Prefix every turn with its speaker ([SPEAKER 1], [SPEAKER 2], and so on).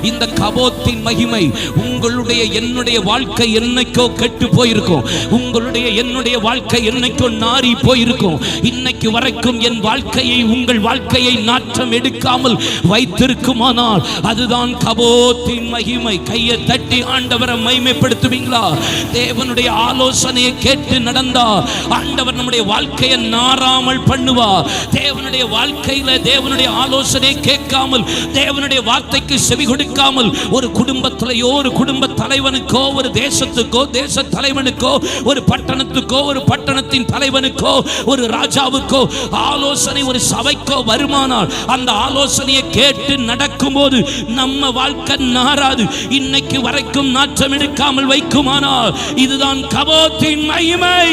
[SPEAKER 1] இந்த கபோத்தின் மகிமை உங்களுடைய என்னுடைய வாழ்க்கை என்னைக்கோ கெட்டு போயிருக்கும். உங்களுடைய என்னுடைய வாழ்க்கை என்னைக்கோ நாறி போயிருக்கும். இன்னைக்கு வரைக்கும் என் வாழ்க்கையை உங்கள் வாழ்க்கையை நாற்றம் எடுக்காமல் வைத்திருக்குமானால் அதுதான் கபோத்தின் மகிமை. கையை தட்டி ஆண்டவரை மகிமைப்படுத்துவீங்களா? தேவனுடைய ஆலோசனையை கேட்டு நடந்தா ஆண்டவர் நம்முடைய வாழ்க்கையை நாறாமல் பண்ணுவா. தேவனுடைய வாழ்க்கையில தேவனுடைய ஆலோசனை கேட்காமல், தேவனுடைய வார்த்தைக்கு செவி கொடுக்காமல் ஒரு குடும்பத்திலேயோ, ஒரு குடும்ப தலைவனுக்கோ, ஒரு தேசத்துக்கோ, தேச தலைவனுக்கோ, ஒரு பட்டணத்துக்கோ, ஒரு பட்டணத்தின் தலைவனுக்கோ, ஒரு ராஜாவுக்கோ ஆலோசனை ஒரு சபைக்கோ வருமானால் அந்த ஆலோசனையை கேட்டு நடக்கும்போது நம்ம வாழ்க்கை நாராது. இன்னைக்கு வரைக்கும் நாற்றம் எடுக்காமல் வைக்குமானால் இதுதான் கபோத்தின் மகிமை.